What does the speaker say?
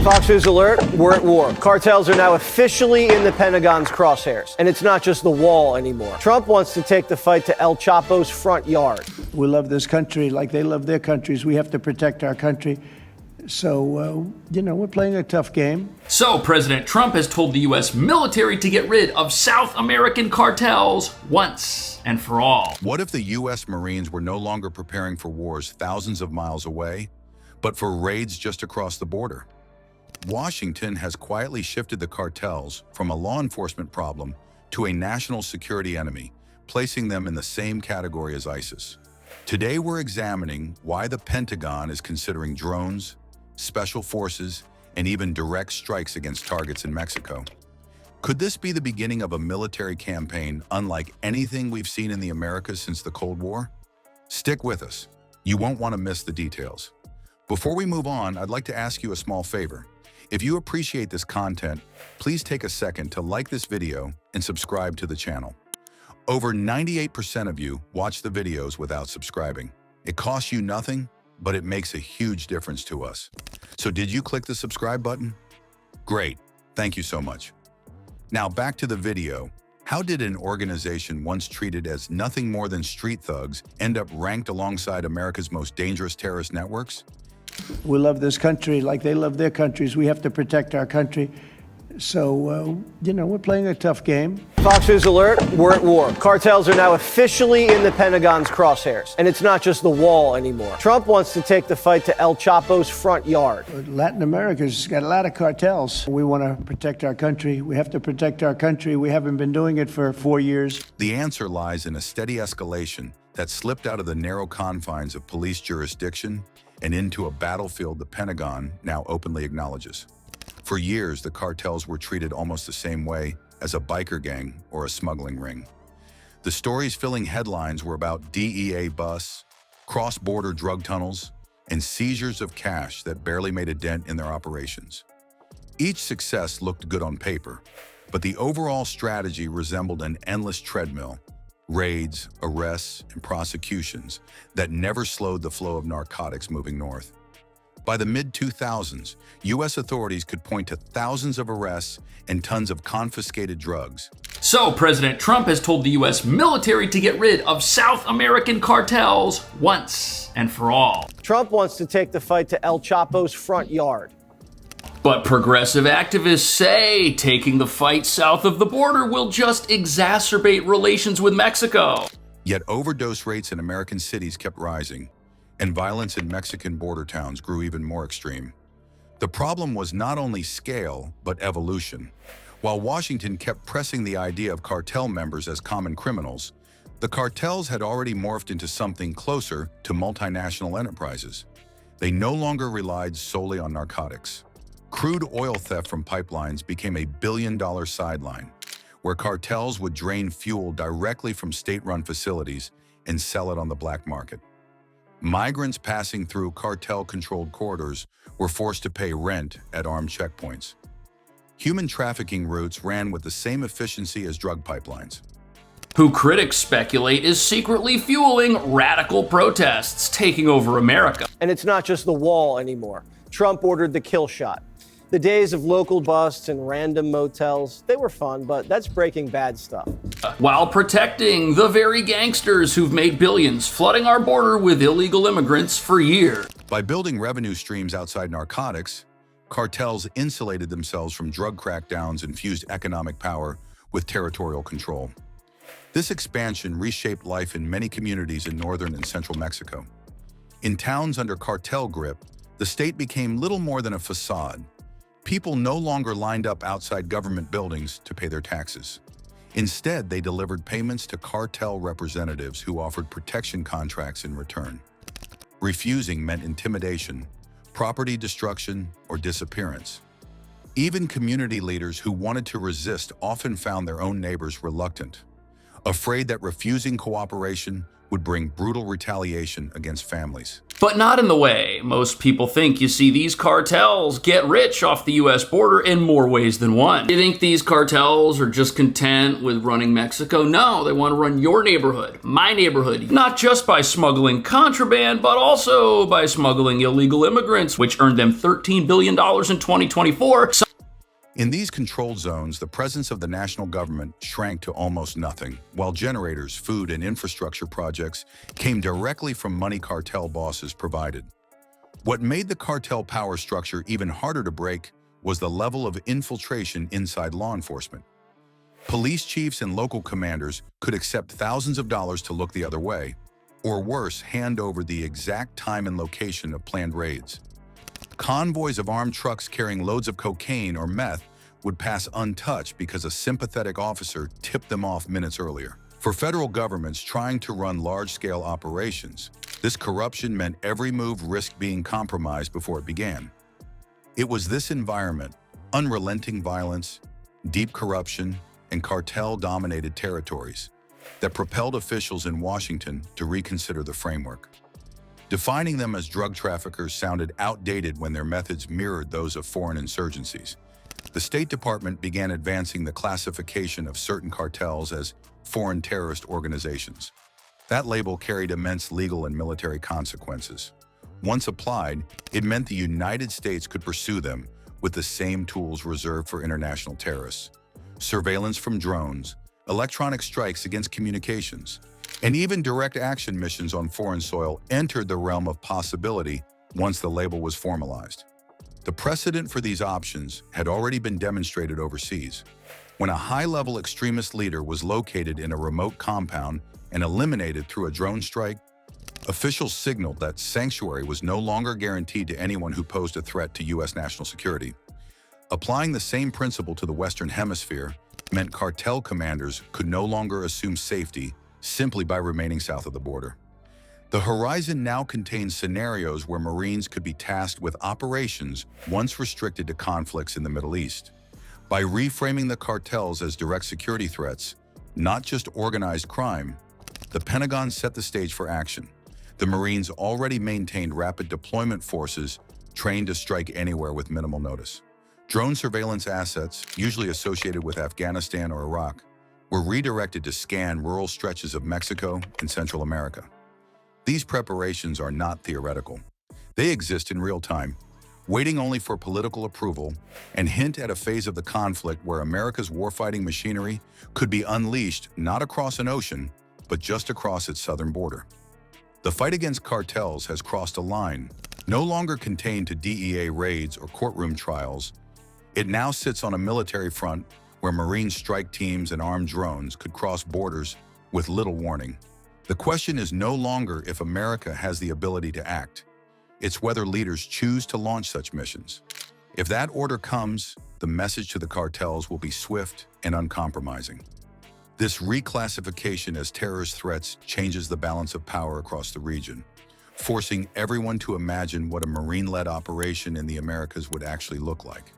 Fox News alert, we're at war. Cartels are now officially in the Pentagon's crosshairs. And it's not just the wall anymore. Trump wants to take the fight to El Chapo's front yard. We love this country like they love their countries. We have to protect our country. So, we're playing a tough game. So, President Trump has told the U.S. military to get rid of South American cartels once and for all. What if the U.S. Marines were no longer preparing for wars thousands of miles away, but for raids just across the border? Washington has quietly shifted the cartels from a law enforcement problem to a national security enemy, placing them in the same category as ISIS. Today, we're examining why the Pentagon is considering drones, special forces, and even direct strikes against targets in Mexico. Could this be the beginning of a military campaign unlike anything we've seen in the Americas since the Cold War? Stick with us. You won't want to miss the details. Before we move on, I'd like to ask you a small favor. If you appreciate this content, please take a second to like this video and subscribe to the channel. Over 98% of you watch the videos without subscribing. It costs you nothing, but it makes a huge difference to us. So did you click the subscribe button? Great, thank you so much. Now back to the video. How did an organization once treated as nothing more than street thugs end up ranked alongside America's most dangerous terrorist networks? We love this country like they love their countries. We have to protect our country. So, we're playing a tough game. Fox News alert, we're at war. Cartels are now officially in the Pentagon's crosshairs. And it's not just the wall anymore. Trump wants to take the fight to El Chapo's front yard. Latin America's got a lot of cartels. We want to protect our country. We have to protect our country. We haven't been doing it for 4 years. The answer lies in a steady escalation that slipped out of the narrow confines of police jurisdiction and into a battlefield the Pentagon now openly acknowledges. For years, the cartels were treated almost the same way as a biker gang or a smuggling ring. The stories filling headlines were about DEA busts, cross-border drug tunnels, and seizures of cash that barely made a dent in their operations. Each success looked good on paper, but the overall strategy resembled an endless treadmill: raids, arrests, and prosecutions that never slowed the flow of narcotics moving north. By the mid-2000s, U.S. authorities could point to thousands of arrests and tons of confiscated drugs. So, President Trump has told the U.S. military to get rid of South American cartels once and for all. Trump wants to take the fight to El Chapo's front yard. But progressive activists say taking the fight south of the border will just exacerbate relations with Mexico. Yet overdose rates in American cities kept rising, and violence in Mexican border towns grew even more extreme. The problem was not only scale, but evolution. While Washington kept pressing the idea of cartel members as common criminals, the cartels had already morphed into something closer to multinational enterprises. They no longer relied solely on narcotics. Crude oil theft from pipelines became a billion-dollar sideline, where cartels would drain fuel directly from state-run facilities and sell it on the black market. Migrants passing through cartel-controlled corridors were forced to pay rent at armed checkpoints. Human trafficking routes ran with the same efficiency as drug pipelines. Who critics speculate is secretly fueling radical protests taking over America. And it's not just the wall anymore. Trump ordered the kill shot. The days of local busts and random motels, they were fun, but that's Breaking Bad stuff. While protecting the very gangsters who've made billions flooding our border with illegal immigrants for years. By building revenue streams outside narcotics, cartels insulated themselves from drug crackdowns and fused economic power with territorial control. This expansion reshaped life in many communities in northern and central Mexico. In towns under cartel grip, the state became little more than a facade. People no longer lined up outside government buildings to pay their taxes. Instead, they delivered payments to cartel representatives who offered protection contracts in return. Refusing meant intimidation, property destruction, or disappearance. Even community leaders who wanted to resist often found their own neighbors reluctant. afraid that refusing cooperation would bring brutal retaliation against families. But not in the way most people think. You see, these cartels get rich off the US border in more ways than one. You think these cartels are just content with running Mexico? No, they want to run your neighborhood, my neighborhood, not just by smuggling contraband, but also by smuggling illegal immigrants, which earned them $13 billion in 2024. In these controlled zones, the presence of the national government shrank to almost nothing, while generators, food, and infrastructure projects came directly from money cartel bosses provided. What made the cartel power structure even harder to break was the level of infiltration inside law enforcement. Police chiefs and local commanders could accept thousands of dollars to look the other way, or worse, hand over the exact time and location of planned raids. Convoys of armed trucks carrying loads of cocaine or meth would pass untouched because a sympathetic officer tipped them off minutes earlier. For federal governments trying to run large-scale operations, this corruption meant every move risked being compromised before it began. It was this environment, unrelenting violence, deep corruption, and cartel-dominated territories, that propelled officials in Washington to reconsider the framework. Defining them as drug traffickers sounded outdated when their methods mirrored those of foreign insurgencies. The State Department began advancing the classification of certain cartels as foreign terrorist organizations. That label carried immense legal and military consequences. Once applied, it meant the United States could pursue them with the same tools reserved for international terrorists: surveillance from drones, electronic strikes against communications, and even direct action missions on foreign soil entered the realm of possibility once the label was formalized. The precedent for these options had already been demonstrated overseas. When a high-level extremist leader was located in a remote compound and eliminated through a drone strike, officials signaled that sanctuary was no longer guaranteed to anyone who posed a threat to U.S. national security. Applying the same principle to the Western Hemisphere meant cartel commanders could no longer assume safety simply by remaining south of the border. The horizon now contains scenarios where Marines could be tasked with operations once restricted to conflicts in the Middle East. By reframing the cartels as direct security threats, not just organized crime, the Pentagon set the stage for action. The Marines already maintained rapid deployment forces trained to strike anywhere with minimal notice. Drone surveillance assets, usually associated with Afghanistan or Iraq, were redirected to scan rural stretches of Mexico and Central America. These preparations are not theoretical. They exist in real time, waiting only for political approval, and hint at a phase of the conflict where America's warfighting machinery could be unleashed not across an ocean, but just across its southern border. The fight against cartels has crossed a line, no longer contained to DEA raids or courtroom trials. It now sits on a military front where Marine strike teams and armed drones could cross borders with little warning. The question is no longer if America has the ability to act. It's whether leaders choose to launch such missions. If that order comes, the message to the cartels will be swift and uncompromising. This reclassification as terrorist threats changes the balance of power across the region, forcing everyone to imagine what a Marine-led operation in the Americas would actually look like.